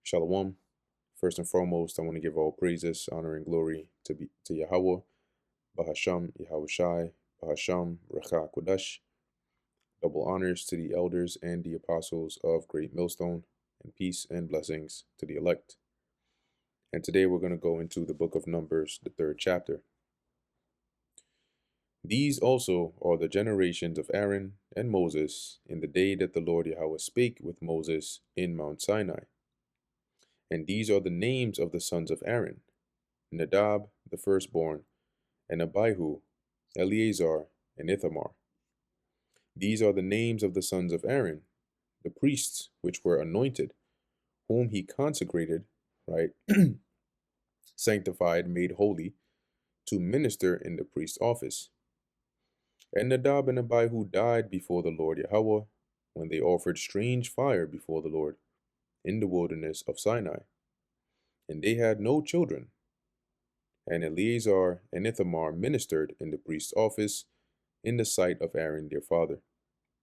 Shalom. First and foremost, I want to give all praises, honor, and glory to Yahweh, Bahasham, Yahweh Shai, Bahasham, Recha Kodesh. Double honors to the elders and the apostles of Great Millstone, and peace and blessings to the elect. And today we're going to go into the book of Numbers, the 3rd chapter. These also are the generations of Aaron and Moses in the day that the Lord Yahweh spake with Moses in Mount Sinai. And these are the names of the sons of Aaron: Nadab, the firstborn, and Abihu, Eleazar, and Ithamar. These are the names of the sons of Aaron, the priests which were anointed, whom he consecrated, right, sanctified, made holy, to minister in the priest's office. And Nadab and Abihu died before the Lord Yahweh, when they offered strange fire before the Lord in the wilderness of Sinai. And they had no children. And Eleazar and Ithamar ministered in the priest's office in the sight of Aaron their father.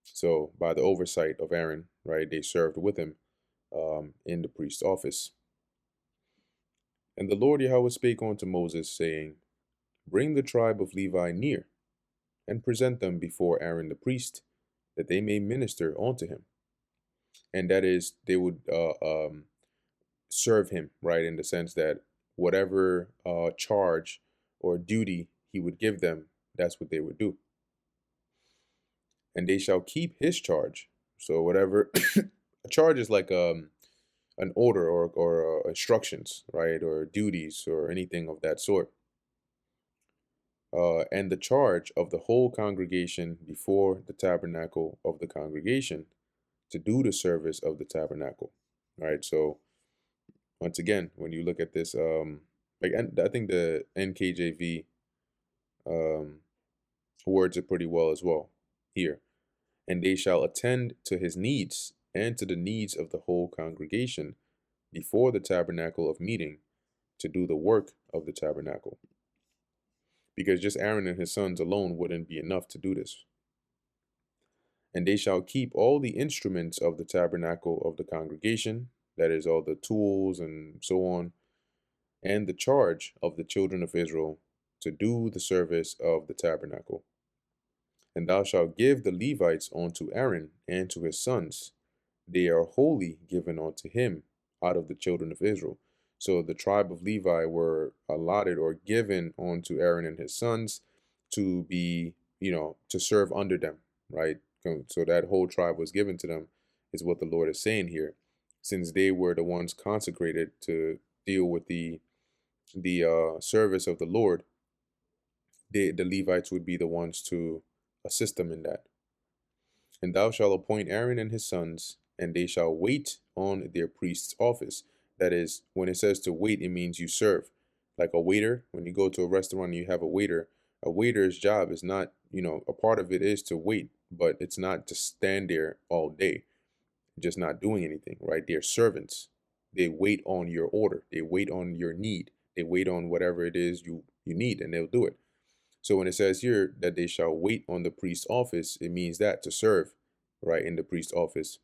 So by the oversight of Aaron, right, they served with him in the priest's office. And the Lord Yahweh spake unto Moses, saying, Bring the tribe of Levi near, and present them before Aaron the priest, that they may minister unto him. And that is, they would serve him, right, in the sense that whatever charge or duty he would give them, that's what they would do. And they shall keep his charge. So whatever a charge is like an order or instructions, right, or duties or anything of that sort. And the charge of the whole congregation before the tabernacle of the congregation to do the service of the tabernacle, right? So once again, when you look at this, like I think the NKJV words it pretty well as well here. And they shall attend to his needs and to the needs of the whole congregation before the tabernacle of meeting to do the work of the tabernacle. Because just Aaron and his sons alone wouldn't be enough to do this. And they shall keep all the instruments of the tabernacle of the congregation, that is, all the tools and so on, and the charge of the children of Israel to do the service of the tabernacle. And thou shalt give the Levites unto Aaron and to his sons. They are wholly given unto him out of the children of Israel. So the tribe of Levi were allotted or given unto Aaron and his sons to be, to serve under them, right? So that whole tribe was given to them, is what the Lord is saying here, since they were the ones consecrated to deal with the service of the Lord. The Levites would be the ones to assist them in that. And thou shalt appoint Aaron and his sons, and they shall wait on their priest's office. That is, when it says to wait, it means you serve. Like a waiter, when you go to a restaurant and you have a waiter's job is not, a part of it is to wait, but it's not to stand there all day, just not doing anything, right? They're servants. They wait on your order. They wait on your need. They wait on whatever it is you need, and they'll do it. So when it says here that they shall wait on the priest's office, it means that to serve, right, in the priest's office.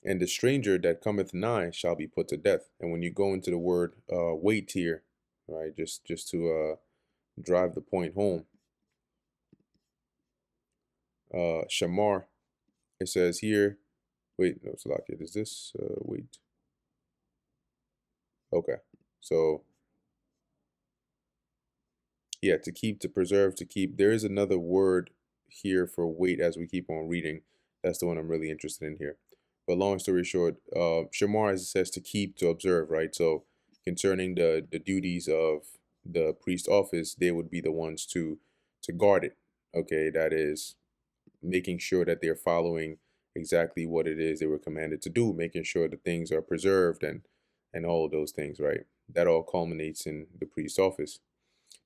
And the stranger that cometh nigh shall be put to death. And when you go into the word wait here, right, just to drive the point home, shamar, it says here, wait, no, Salakia, is this, wait. Okay, so yeah, to keep, to preserve, to keep. There is another word here for wait as we keep on reading. That's the one I'm really interested in here. But long story short, shamar, as it says, to keep, to observe, right? So concerning the duties of the priest office, they would be the ones to guard it. Okay, that is making sure that they're following exactly what it is they were commanded to do, making sure that things are preserved and all of those things, right? That all culminates in the priest's office.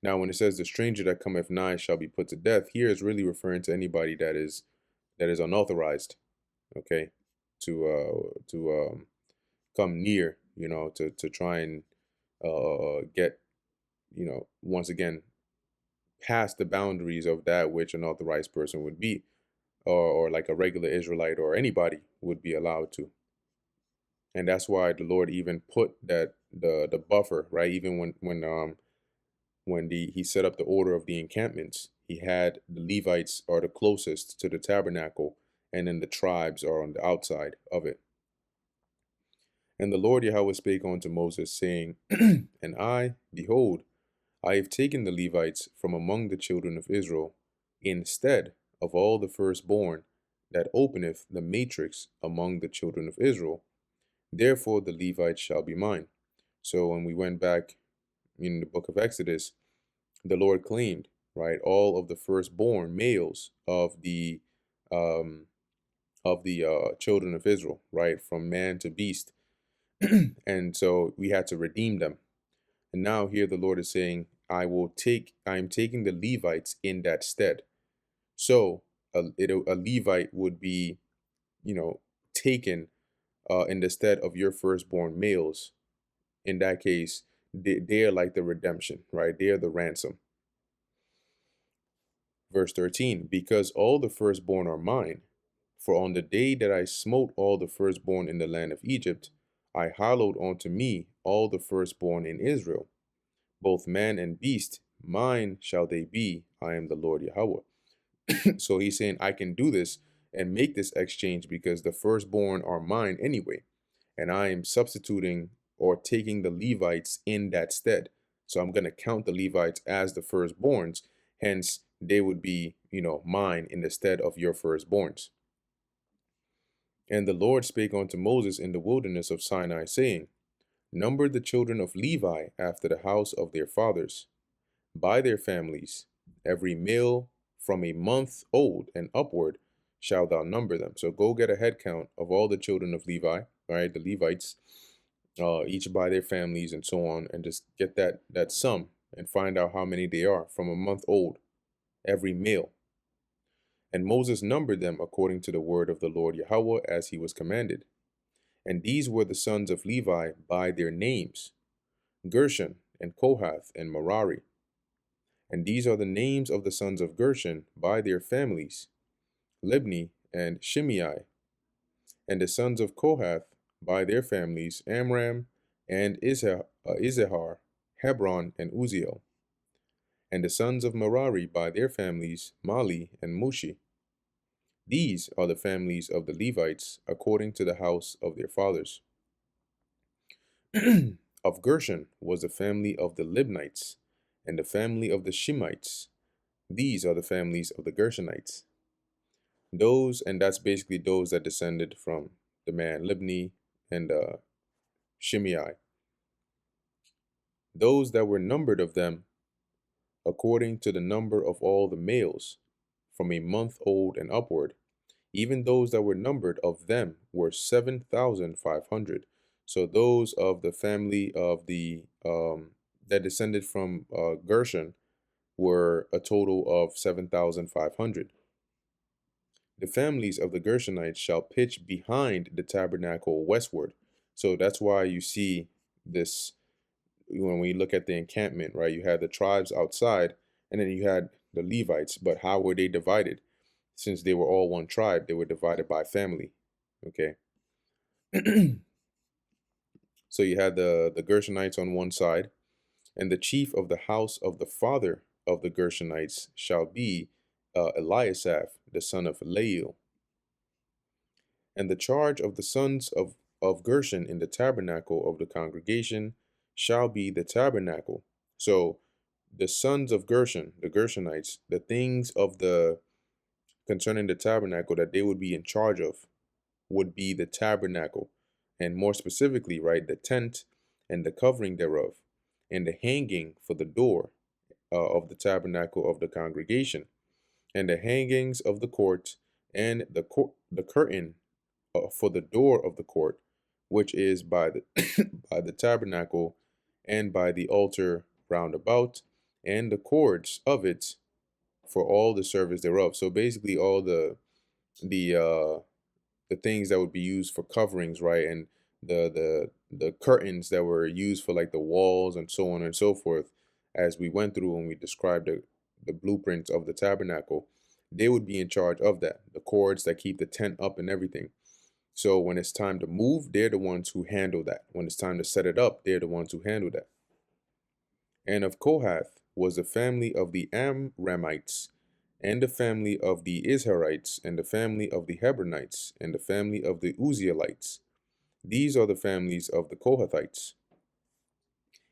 Now, when it says the stranger that cometh nigh shall be put to death, here is really referring to anybody that is unauthorized, okay, to come near, to try and get, once again, past the boundaries of that which an authorized person would be, or like a regular Israelite or anybody would be allowed to. And that's why the Lord even put that the buffer, right? Even when the he set up the order of the encampments, he had the Levites are the closest to the tabernacle, and then the tribes are on the outside of it. And the Lord Yahweh spake unto Moses, saying, And I, behold, I have taken the Levites from among the children of Israel, instead of all the firstborn that openeth the matrix among the children of Israel. Therefore the Levites shall be mine. So when we went back in the book of Exodus, the Lord claimed, right, all of the firstborn males um, of the children of Israel, right, from man to beast. And so we had to redeem them. And now here the Lord is saying, I am taking the Levites in that stead. So a Levite would be, taken in the stead of your firstborn males. In that case, they are like the redemption, right? They are the ransom. Verse 13, because all the firstborn are mine. For on the day that I smote all the firstborn in the land of Egypt, I hallowed unto me all the firstborn in Israel. Both man and beast, mine shall they be. I am the Lord Yahweh. So he's saying, I can do this and make this exchange because the firstborn are mine anyway. And I am substituting or taking the Levites in that stead. So I'm going to count the Levites as the firstborns. Hence, they would be, mine in the stead of your firstborns. And the Lord spake unto Moses in the wilderness of Sinai, saying, Number the children of Levi after the house of their fathers, by their families, every male from a month old and upward shalt thou number them. So go get a head count of all the children of Levi, right? The Levites, each by their families and so on, and just get that sum and find out how many they are from a month old, every male. And Moses numbered them according to the word of the Lord Yahweh as he was commanded. And these were the sons of Levi by their names, Gershon and Kohath and Merari. And these are the names of the sons of Gershon by their families, Libni and Shimei. And the sons of Kohath by their families, Amram and Izahar, Hebron and Uziel. And the sons of Merari by their families, Mali and Mushi. These are the families of the Levites according to the house of their fathers. Of Gershon was the family of the Libnites, and the family of the Shimites. These are the families of the Gershonites. And that's basically those that descended from the man Libni and Shimei. Those that were numbered of them, according to the number of all the males, from a month old and upward, even those that were numbered of them were 7,500. So those of the family of the that descended from Gershon were a total of 7,500. The families of the Gershonites shall pitch behind the tabernacle westward. So that's why you see this when we look at the encampment, right? You had the tribes outside, and then you had the Levites. But how were they divided? Since they were all one tribe, they were divided by family. Okay. So you had the Gershonites on one side, and the chief of the house of the father of the Gershonites shall be Eliasaph, the son of Lael. And the charge of the sons of Gershon in the tabernacle of the congregation shall be the tabernacle. So the sons of Gershon, the Gershonites, the things of the concerning the tabernacle that they would be in charge of would be the tabernacle, and more specifically, right, the tent and the covering thereof, and the hanging for the door of the tabernacle of the congregation, and the hangings of the court, and the curtain for the door of the court, which is by the by the tabernacle, and by the altar round about, and the cords of it for all the service thereof. So basically, all the the things that would be used for coverings, right, and the curtains that were used for like the walls and so on and so forth, as we went through when we described the blueprints of the tabernacle, they would be in charge of that, the cords that keep the tent up and everything. So when it's time to move, they're the ones who handle that. When it's time to set it up, they're the ones who handle that. And of Kohath was the family of the Amramites, and the family of the Israelites, and the family of the Hebronites, and the family of the Uzzielites. These are the families of the Kohathites.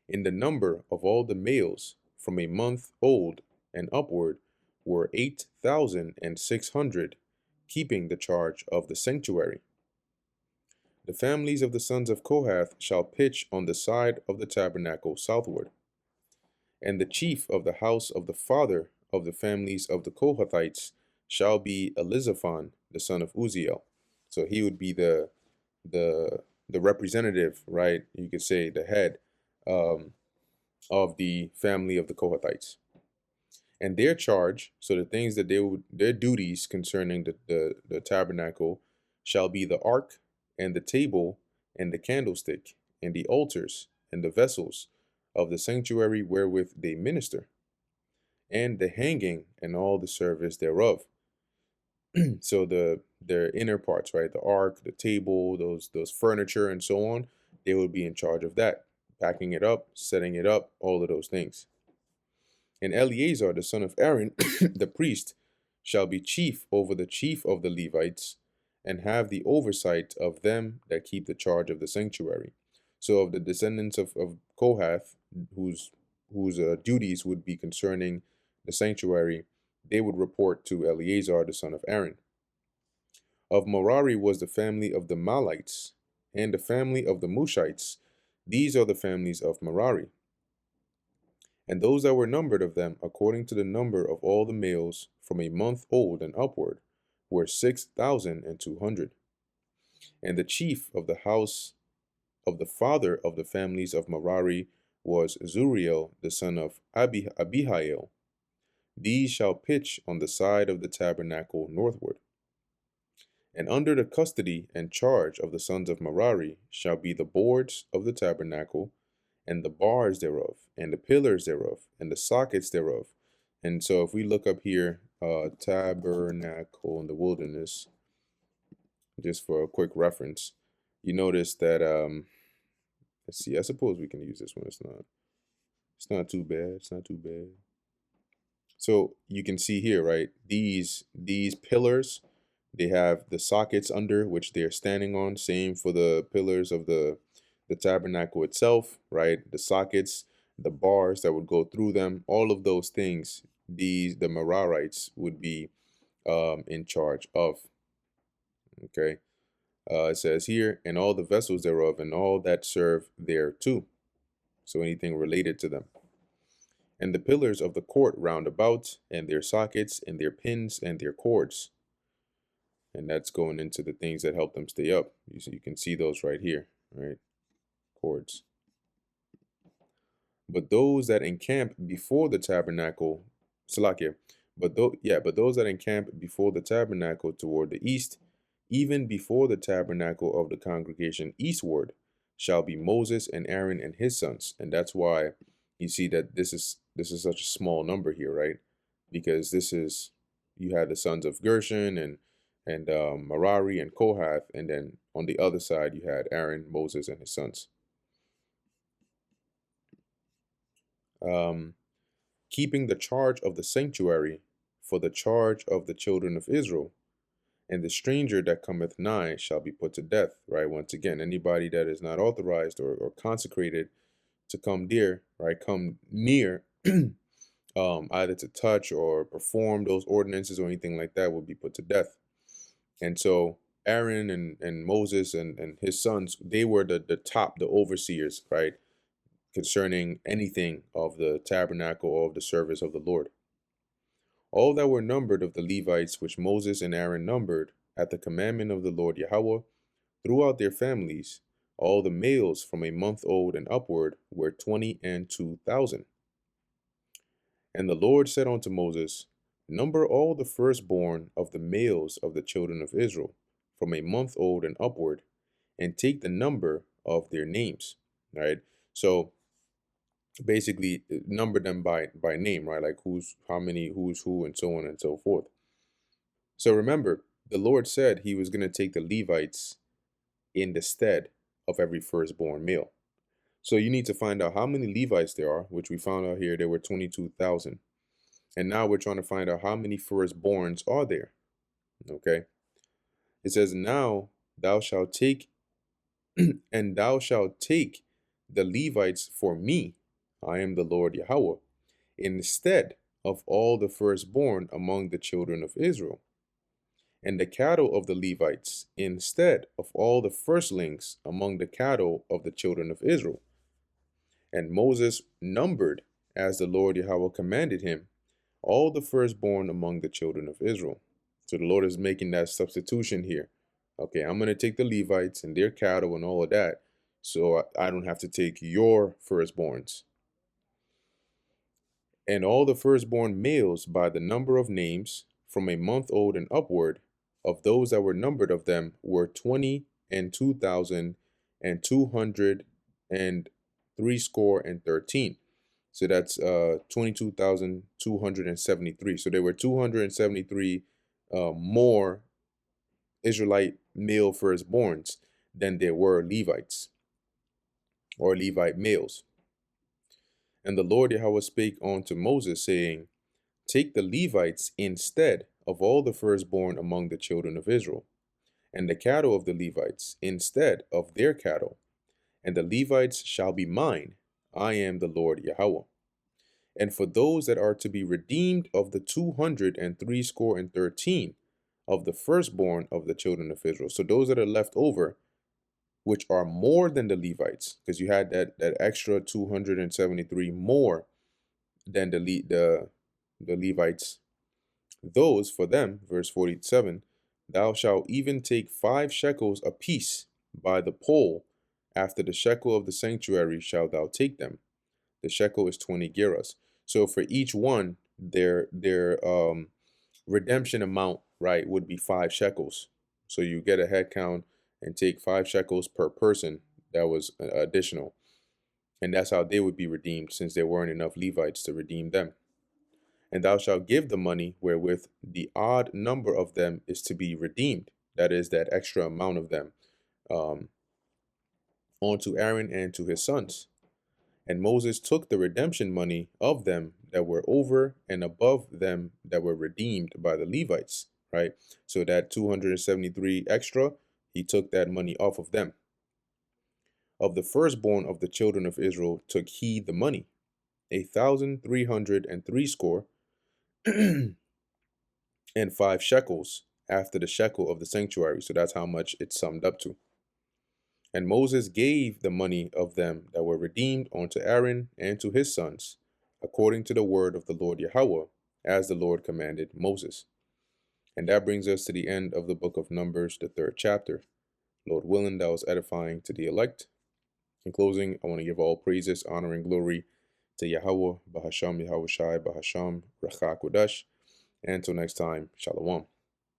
In the number of all the males from a month old and upward were 8,600, keeping the charge of the sanctuary. The families of the sons of Kohath shall pitch on the side of the tabernacle southward. And the chief of the house of the father of the families of the Kohathites shall be Elizaphan, the son of Uzziel. So he would be the the representative, right? You could say the head um, of the family of the Kohathites. And their charge, so the things that their duties concerning the tabernacle shall be the ark and the table and the candlestick and the altars and the vessels of the sanctuary wherewith they minister, and the hanging and all the service thereof. So their inner parts, right? The ark, the table, those furniture and so on, they would be in charge of that, packing it up, setting it up, all of those things. And Eleazar, the son of Aaron, the priest, shall be chief over the chief of the Levites, and have the oversight of them that keep the charge of the sanctuary. So of the descendants of Kohath, whose duties would be concerning the sanctuary, they would report to Eleazar, the son of Aaron. Of Merari was the family of the Malites, and the family of the Mushites. These are the families of Merari. And those that were numbered of them, according to the number of all the males from a month old and upward, were 6,200. And the chief of the house of the father of the families of Merari was Zuriel, the son of Abihail. These shall pitch on the side of the tabernacle northward. And under the custody and charge of the sons of Merari shall be the boards of the tabernacle, and the bars thereof, and the pillars thereof, and the sockets thereof. And so if we look up here, tabernacle in the wilderness, just for a quick reference, you notice that, let's see, I suppose we can use this one. It's not too bad. It's not too bad. So you can see here, right? These pillars, they have the sockets under which they're standing on. Same for the pillars of the tabernacle itself, right? The sockets, the bars that would go through them, all of those things, the Merarites would be in charge of. Okay. It says here, and all the vessels thereof, and all that serve there too. So anything related to them. And the pillars of the court round about, and their sockets, and their pins, and their cords. And that's going into the things that help them stay up. You can see those right here, right? Cords. But those that encamp before the tabernacle, Salakia, but those that encamp before the tabernacle toward the east, even before the tabernacle of the congregation eastward, shall be Moses and Aaron and his sons. And that's why you see that this is such a small number here, right? Because you had the sons of Gershon and Merari and Kohath, and then on the other side you had Aaron, Moses, and his sons. Keeping the charge of the sanctuary for the charge of the children of Israel, and the stranger that cometh nigh shall be put to death. Right? Once again, anybody that is not authorized or consecrated to come near, right? Come near, either to touch or perform those ordinances or anything like that will be put to death. And so Aaron and Moses and his sons, they were the top, the overseers, right? Concerning anything of the tabernacle or of the service of the Lord. All that were numbered of the Levites which Moses and Aaron numbered at the commandment of the Lord Yahweh throughout their families, all the males from a month old and upward were 22,000. And the Lord said unto Moses, Number all the firstborn of the males of the children of Israel from a month old and upward, and take the number of their names. Right? So basically number them by name, right? Like who's how many, who's who, and so on and so forth. So remember, the Lord said he was going to take the Levites in the stead of every firstborn male. So you need to find out how many Levites there are, which we found out here there were 22,000. And now we're trying to find out how many firstborns are there. Okay. It says, now thou shalt take and thou shalt take the Levites for me. I am the Lord Yahweh, instead of all the firstborn among the children of Israel, and the cattle of the Levites instead of all the firstlings among the cattle of the children of Israel. And Moses numbered, as the Lord Yahweh commanded him, all the firstborn among the children of Israel. So the Lord is making that substitution here. Okay, I'm going to take the Levites and their cattle and all of that, so I don't have to take your firstborns. And all the firstborn males by the number of names, from a month old and upward, of those that were numbered of them, were 22,200 and threescore and 13. So that's 22,273. So there were 273 more Israelite male firstborns than there were Levites or Levite males. And the Lord Yahweh spake unto Moses, saying, take the Levites instead of all the firstborn among the children of Israel, and the cattle of the Levites instead of their cattle, and the Levites shall be mine. I am the Lord Yahweh. And for those that are to be redeemed of the 200 and 13 of the firstborn of the children of Israel. So those that are left over, which are more than the Levites, because you had that extra 273 more than the Levites. Those for them, verse 47, thou shalt even take 5 shekels apiece by the poll. After the shekel of the sanctuary shalt thou take them. The shekel is 20 gerahs. So for each one, their redemption amount, right, would be 5 shekels. So you get a head count and take 5 shekels per person. That was additional. And that's how they would be redeemed, since there weren't enough Levites to redeem them. And thou shalt give the money wherewith the odd number of them is to be redeemed, that is, that extra amount of them, unto Aaron and to his sons. And Moses took the redemption money of them that were over and above them that were redeemed by the Levites, right? So that 273 extra, he took that money off of them. Of the firstborn of the children of Israel took he the money, 1,300 and threescore, and 5 shekels after the shekel of the sanctuary. So that's how much it summed up to. And Moses gave the money of them that were redeemed unto Aaron and to his sons, according to the word of the Lord Yahweh, as the Lord commanded Moses. And that brings us to the end of the book of Numbers, the 3rd chapter. Lord willing, that was edifying to the elect. In closing, I want to give all praises, honor, and glory to Yahweh, Bahasham Yahweh Shai, Bahasham Rachak Kodash. And until next time, Shalom.